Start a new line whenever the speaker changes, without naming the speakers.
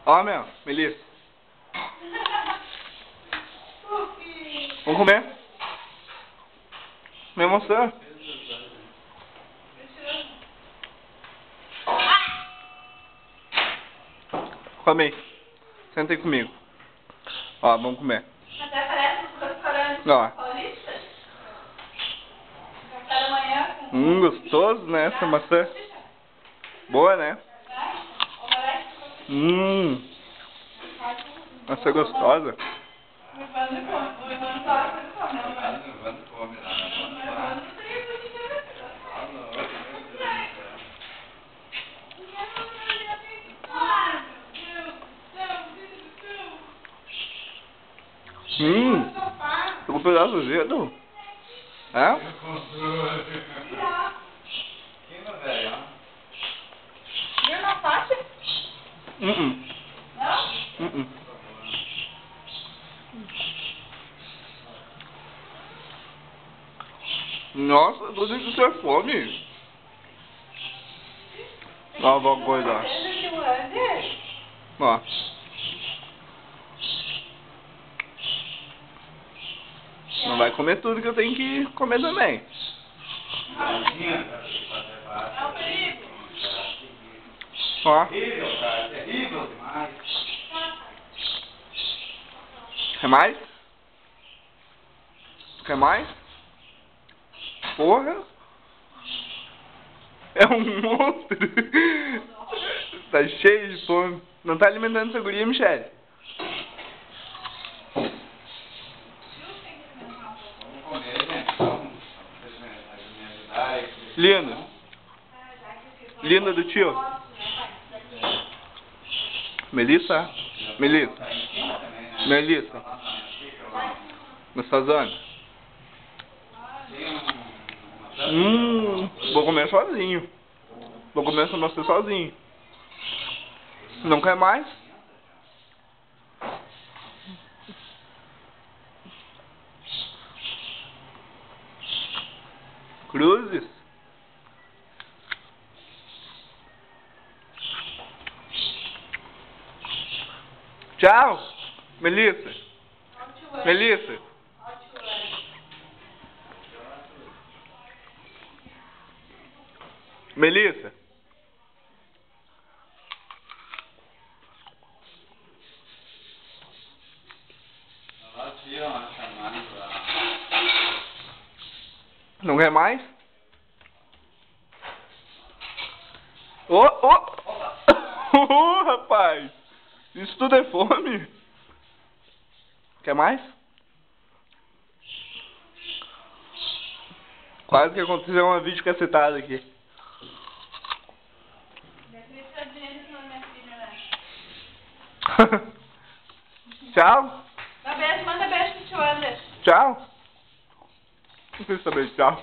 Ó, meu, Melissa. Vamos comer. Minha maçã. Come aí. Senta aí comigo. Ó, vamos comer.
Até parece um restaurante
Ó.
paulista. Café da manhã.
Gostoso, né, essa maçã. Boa, né? Maçã gostosa. Tô com um pedaço do dedo. É?
Viu na faixa? Não?
Nossa, eu tô sentindo ter fome. Ó, vou coisa. Ó. Não vai comer tudo que eu tenho que comer também. Ó.
Terrível demais.
Quer mais? Quer mais? Porra! É um monstro! Tá cheio de fome. Não tá alimentando essa guria, Michele?
Vamos comer, gente. Vamos me ajudar aí.
Linda. Linda do tio. Melissa? Melissa? Melissa? Gostosona? Vou comer sozinho. Vou comer essa maçã sozinho. Não quer mais? Cruzes? Tchau, Melissa. Melissa. Melissa. Não quer mais? Ô, ô! Rapaz! Isso tudo é fome? Quer mais? Quase que aconteceu uma videocassetada aqui. Tchau.
Manda beijo pro tio Anderson.
Tchau. Não sei saber tchau.